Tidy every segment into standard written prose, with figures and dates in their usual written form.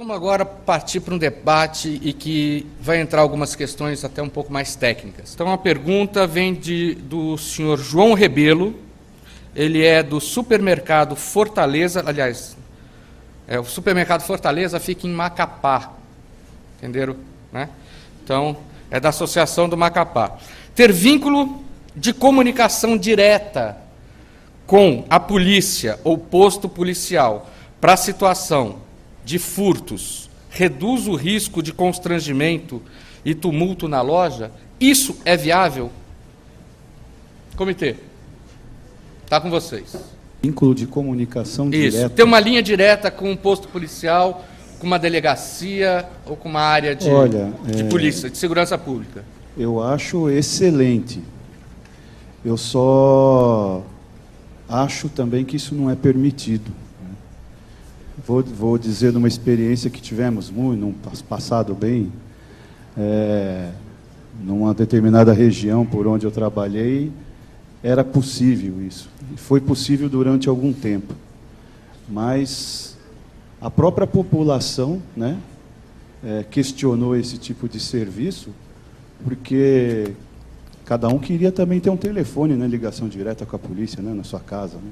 Vamos agora partir para um debate e que vai entrar algumas questões até um pouco mais técnicas. Então, a pergunta vem do senhor João Rebelo. Ele é do supermercado Fortaleza. Aliás, o supermercado Fortaleza fica em Macapá. Entenderam? Né? Então, é da Associação do Macapá. Ter vínculo de comunicação direta com a polícia ou posto policial para a situação de furtos reduz o risco de constrangimento e tumulto na loja? Isso é viável? Comitê, está com vocês. Vínculo de comunicação direta. Isso, ter uma linha direta com um posto policial, com uma delegacia ou com uma área de polícia, de segurança pública. Eu acho excelente. Eu só acho também que isso não é permitido. Vou dizer de uma experiência que tivemos num passado bem, numa determinada região por onde eu trabalhei, era possível isso. Foi possível durante algum tempo. Mas a própria população, né, questionou esse tipo de serviço, porque cada um queria também ter um telefone, né, ligação direta com a polícia, né, na sua casa, né?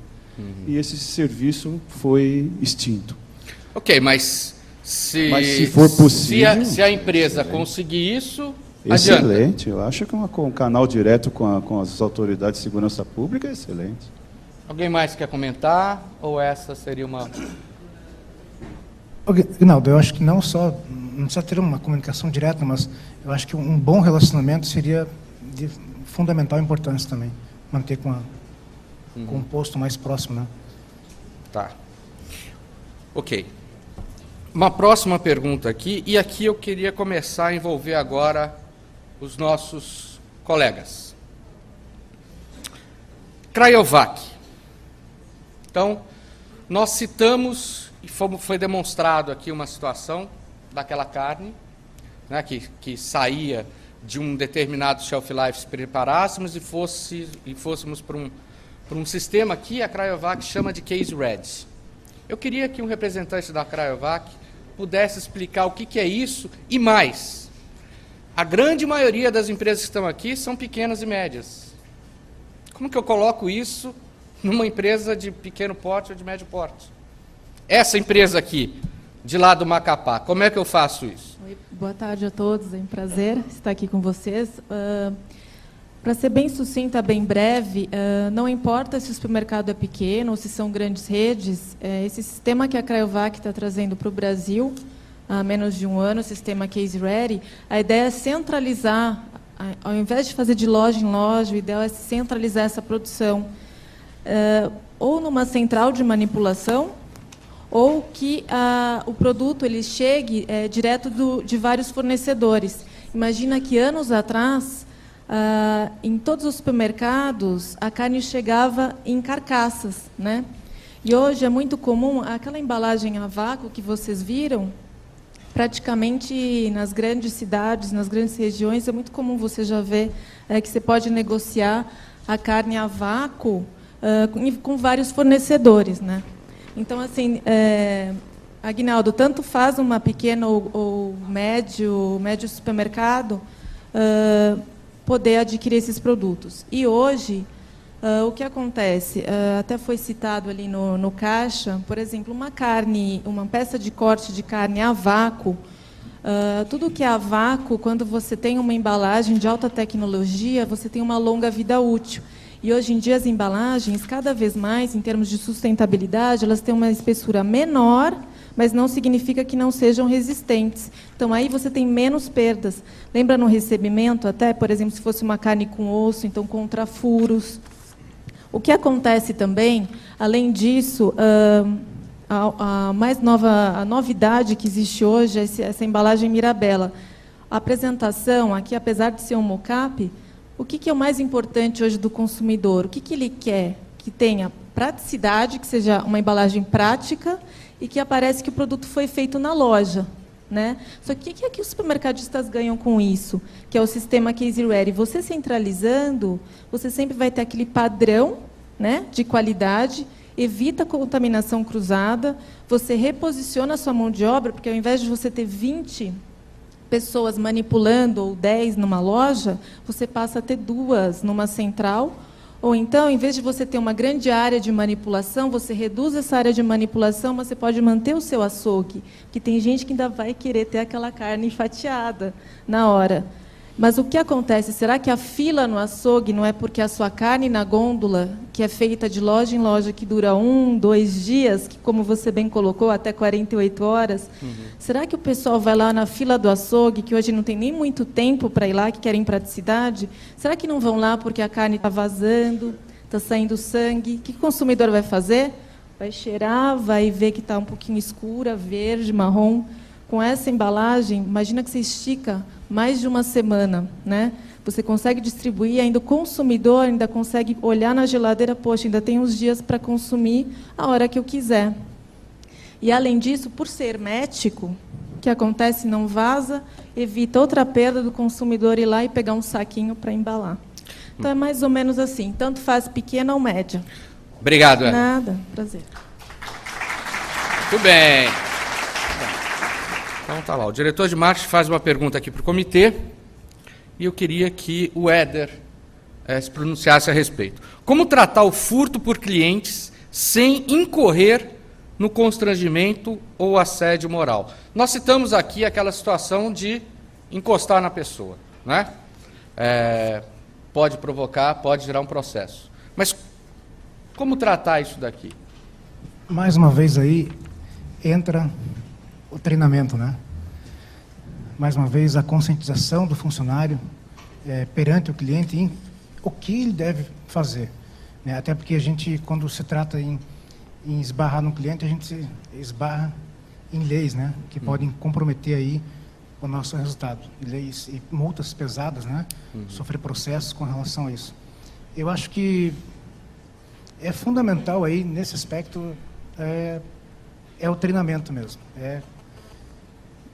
E esse serviço foi extinto. Ok, mas se for possível... Se a empresa conseguir isso, excelente. adianta. Eu acho que um canal direto com as autoridades de segurança pública é excelente. Alguém mais quer comentar? Ou essa seria uma... Rinaldo, eu acho que não precisa ter uma comunicação direta, mas eu acho que um bom relacionamento seria de fundamental importância também. Manter com o posto mais próximo, né? Tá. Ok. Uma próxima pergunta aqui, e aqui eu queria começar a envolver agora os nossos colegas. Crayovac. Então, nós citamos, e foi demonstrado aqui uma situação daquela carne, né, que saía de um determinado shelf life, se preparássemos e fôssemos para um sistema que a Crayovac chama de case ready. Eu queria que um representante da Crayovac pudesse explicar o que é isso e mais. A grande maioria das empresas que estão aqui são pequenas e médias. Como que eu coloco isso numa empresa de pequeno porte ou de médio porte? Essa empresa aqui, de lá do Macapá, como é que eu faço isso? Oi, boa tarde a todos, é um prazer estar aqui com vocês. Para ser bem sucinta, bem breve, não importa se o supermercado é pequeno ou se são grandes redes, esse sistema que a Crayovac está trazendo para o Brasil, há menos de um ano, o sistema Case Ready, a ideia é centralizar, ao invés de fazer de loja em loja, o ideal é centralizar essa produção, ou numa central de manipulação, ou que o produto ele chegue direto de vários fornecedores. Imagina que anos atrás, em todos os supermercados, a carne chegava em carcaças, né? E hoje é muito comum, aquela embalagem a vácuo que vocês viram, praticamente nas grandes cidades, nas grandes regiões, é muito comum você já ver que você pode negociar a carne a vácuo com vários fornecedores, né? Então, assim, Aguinaldo, tanto faz uma pequena ou médio supermercado poder adquirir esses produtos. E hoje, o que acontece? Até foi citado ali no caixa, por exemplo, uma peça de corte de carne a vácuo. Tudo que é a vácuo, quando você tem uma embalagem de alta tecnologia, você tem uma longa vida útil. E hoje em dia as embalagens, cada vez mais, em termos de sustentabilidade, elas têm uma espessura menor, mas não significa que não sejam resistentes. Então, aí você tem menos perdas. Lembra no recebimento, até, por exemplo, se fosse uma carne com osso, então contra furos. O que acontece também, além disso, a novidade que existe hoje é essa embalagem Mirabella. A apresentação, aqui, apesar de ser um mock-up, o que é o mais importante hoje do consumidor? O que ele quer? Que tenha praticidade, que seja uma embalagem prática e que aparece que o produto foi feito na loja, né? Só que o que é que os supermercadistas ganham com isso? Que é o sistema Case Ready. Você centralizando, você sempre vai ter aquele padrão, né, de qualidade evita a contaminação cruzada, você reposiciona a sua mão de obra, porque ao invés de você ter 20 pessoas manipulando ou 10 numa loja, você passa a ter 2 numa central. Ou então, em vez de você ter uma grande área de manipulação, você reduz essa área de manipulação, mas você pode manter o seu açougue, porque tem gente que ainda vai querer ter aquela carne fatiada na hora. Mas o que acontece? Será que a fila no açougue não é porque a sua carne na gôndola, que é feita de loja em loja, que dura 1, 2 dias, que, como você bem colocou, até 48 horas, será que o pessoal vai lá na fila do açougue, que hoje não tem nem muito tempo para ir lá, que querem praticidade, será que não vão lá porque a carne está vazando, está saindo sangue? O que o consumidor vai fazer? Vai cheirar, vai ver que está um pouquinho escura, verde, marrom. Com essa embalagem, imagina que você estica mais de uma semana, né? Você consegue distribuir, e ainda o consumidor ainda consegue olhar na geladeira, poxa, ainda tem uns dias para consumir a hora que eu quiser. E, além disso, por ser hermético, o que acontece? Não vaza, evita outra perda do consumidor ir lá e pegar um saquinho para embalar. Então, é mais ou menos assim, tanto faz pequena ou média. Obrigado, Ellen. Nada, prazer. Muito bem. Então, tá lá. O diretor de marketing faz uma pergunta aqui para o comitê e eu queria que o Éder se pronunciasse a respeito. Como tratar o furto por clientes sem incorrer no constrangimento ou assédio moral? Nós citamos aqui aquela situação de encostar na pessoa, né? Pode provocar, pode gerar um processo. Mas como tratar isso daqui? Mais uma vez aí entra o treinamento, né? Mais uma vez, a conscientização do funcionário perante o cliente em o que ele deve fazer, né? Até porque a gente, quando se trata em esbarrar no cliente, a gente esbarra em leis, né? Que podem comprometer aí o nosso resultado. Leis e multas pesadas, né? Sofrer processos com relação a isso. Eu acho que é fundamental aí, nesse aspecto, é o treinamento mesmo.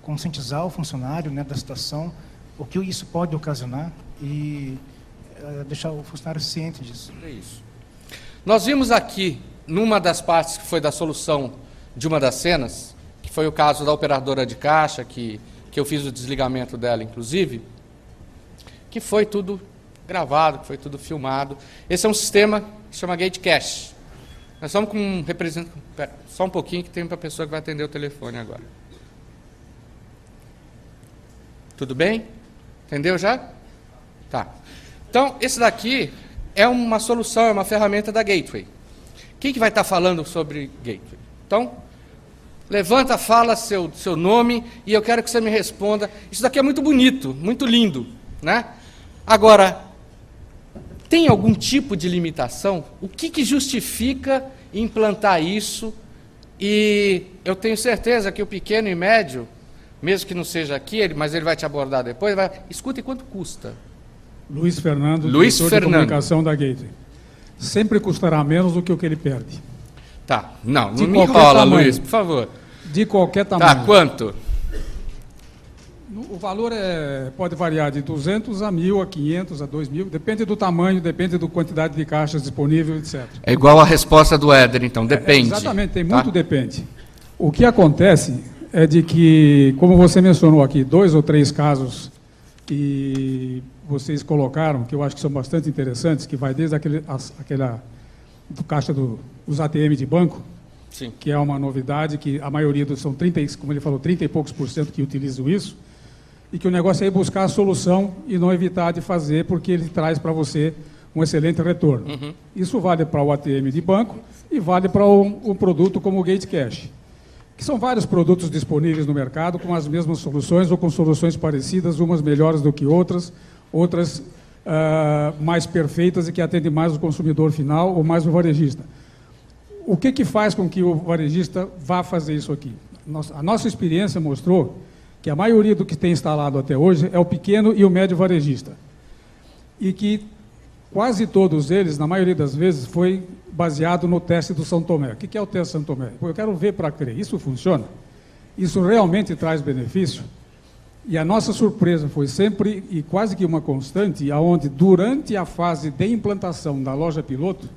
Conscientizar o funcionário, né, da situação, o que isso pode ocasionar e deixar o funcionário ciente disso. É isso. Nós vimos aqui, numa das partes que foi da solução de uma das cenas, que foi o caso da operadora de caixa, que eu fiz o desligamento dela, inclusive, que foi tudo gravado, que foi tudo filmado. Esse é um sistema que se chama Gate Cash. Nós estamos com um representante... Só um pouquinho que tem para a pessoa que vai atender o telefone agora. Tudo bem? Entendeu já? Tá. Então, esse daqui é uma solução, é uma ferramenta da Gateway. Quem que vai estar falando sobre Gateway? Então, levanta, fala seu nome e eu quero que você me responda. Isso daqui é muito bonito, muito lindo, né? Agora, tem algum tipo de limitação? O que justifica implantar isso? E eu tenho certeza que o pequeno e médio, mesmo que não seja aqui, mas ele vai te abordar depois, escuta quanto custa. Luiz Fernando, Luiz diretor Fernando. de comunicação da Gateway. Sempre custará menos do que o que ele perde. Tá, não De me qualquer enrola, tamanho. Luiz, por favor. De qualquer tamanho. Tá, quanto? O valor pode variar de 200 a 1.000, a 500, a 2.000, depende do tamanho, depende da quantidade de caixas disponível, etc. É igual a resposta do Éder, então, depende. Exatamente, tem tá? muito depende. O que acontece é de que, como você mencionou aqui, 2 ou 3 casos que vocês colocaram, que eu acho que são bastante interessantes, que vai desde aquela do caixa dos ATM de banco, Sim. que é uma novidade, que a maioria são 30, como ele falou, 30 e poucos % que utilizam isso, e que o negócio é ir buscar a solução e não evitar de fazer, porque ele traz para você um excelente retorno. Isso vale para o ATM de banco e vale para um produto como o Gate Cash, que são vários produtos disponíveis no mercado com as mesmas soluções ou com soluções parecidas, umas melhores do que outras mais perfeitas e que atendem mais o consumidor final ou mais o varejista. O que faz com que o varejista vá fazer isso aqui? A nossa experiência mostrou que a maioria do que tem instalado até hoje é o pequeno e o médio varejista. E que quase todos eles, na maioria das vezes, foi baseado no teste do São Tomé. O que é o teste São Tomé? Eu quero ver para crer. Isso funciona? Isso realmente traz benefício? E a nossa surpresa foi sempre, e quase que uma constante, aonde durante a fase de implantação da loja piloto,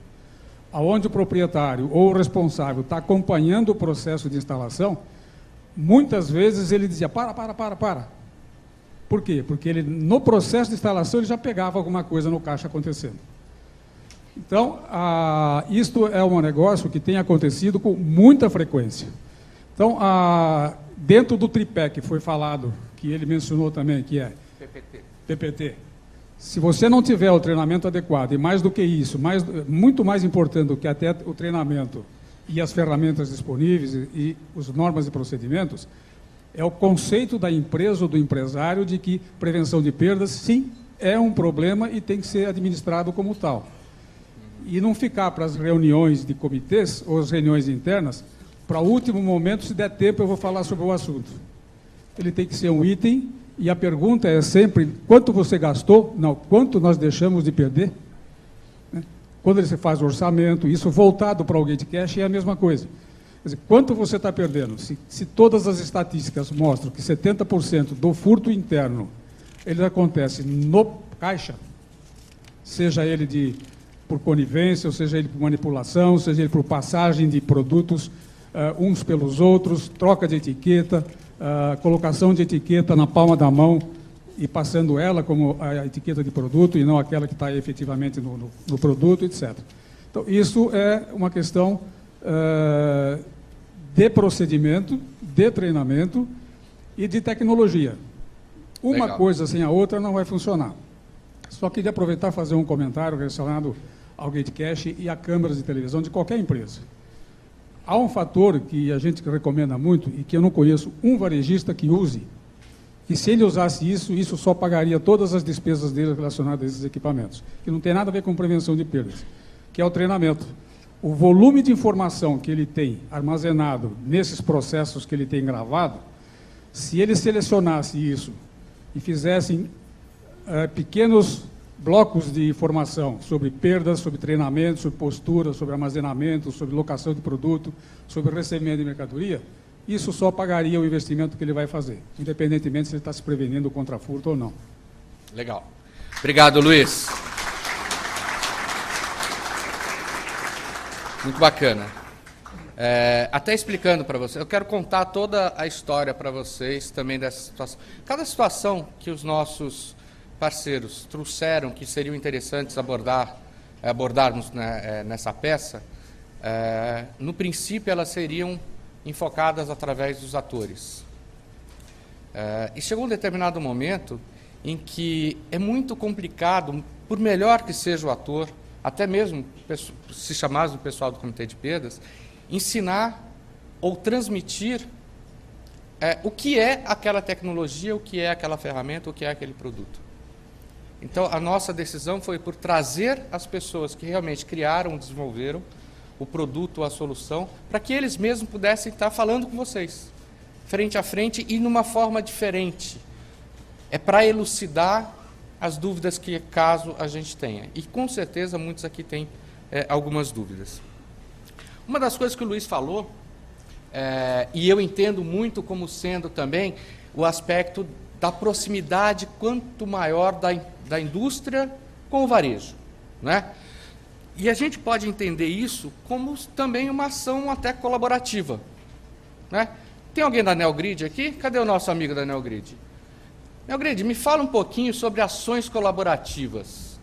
onde o proprietário ou o responsável está acompanhando o processo de instalação, muitas vezes ele dizia, para. Por quê? Porque ele, no processo de instalação, ele já pegava alguma coisa no caixa acontecendo. Então, isto é um negócio que tem acontecido com muita frequência. Então, dentro do tripé que foi falado, que ele mencionou também, que é PPT. Se você não tiver o treinamento adequado, e mais do que isso, muito mais importante do que até o treinamento e as ferramentas disponíveis e as normas e procedimentos, é o conceito da empresa ou do empresário de que prevenção de perdas, sim, é um problema e tem que ser administrado como tal. E não ficar para as reuniões de comitês ou as reuniões internas, para o último momento, se der tempo, eu vou falar sobre o assunto. Ele tem que ser um item, e a pergunta é sempre, quanto você gastou? Não, quanto nós deixamos de perder? Quando você faz o orçamento, isso voltado para o Gatecast é a mesma coisa. Quer dizer, quanto você está perdendo? Se todas as estatísticas mostram que 70% do furto interno, ele acontece no caixa, seja ele por conivência, ou seja ele por manipulação, seja ele por passagem de produtos uns pelos outros, troca de etiqueta, colocação de etiqueta na palma da mão e passando ela como a etiqueta de produto e não aquela que está efetivamente no produto, etc. Então, isso é uma questão de procedimento, de treinamento e de tecnologia. Uma coisa sem a outra não vai funcionar. Só queria aproveitar e fazer um comentário relacionado ao Gatecast e a câmeras de televisão de qualquer empresa. Há um fator que a gente recomenda muito e que eu não conheço um varejista que use, que se ele usasse isso só pagaria todas as despesas dele relacionadas a esses equipamentos, que não tem nada a ver com prevenção de perdas, que é o treinamento. O volume de informação que ele tem armazenado nesses processos que ele tem gravado, se ele selecionasse isso e fizessem pequenos blocos de informação sobre perdas, sobre treinamento, sobre postura, sobre armazenamento, sobre locação de produto, sobre recebimento de mercadoria, isso só pagaria o investimento que ele vai fazer, independentemente se ele está se prevenindo contra furto ou não. Legal. Obrigado, Luiz. Muito bacana. Até explicando para vocês, eu quero contar toda a história para vocês também dessa situação. Cada situação que os nossos parceiros trouxeram que seriam interessantes abordarmos nessa peça, no princípio elas seriam enfocadas através dos atores. E chegou um determinado momento em que é muito complicado, por melhor que seja o ator, até mesmo se chamasse o pessoal do Comitê de Perdas, ensinar ou transmitir o que é aquela tecnologia, o que é aquela ferramenta, o que é aquele produto. Então, a nossa decisão foi por trazer as pessoas que realmente criaram, desenvolveram o produto, a solução, para que eles mesmos pudessem estar falando com vocês, frente a frente e numa forma diferente. É para elucidar as dúvidas que, caso a gente tenha. E, com certeza, muitos aqui têm algumas dúvidas. Uma das coisas que o Luiz falou, e eu entendo muito como sendo também o aspecto da proximidade quanto maior da indústria com o varejo, né? E a gente pode entender isso como também uma ação até colaborativa, né? Tem alguém da Neogrid aqui? Cadê o nosso amigo da Neogrid? Neogrid, me fala um pouquinho sobre ações colaborativas.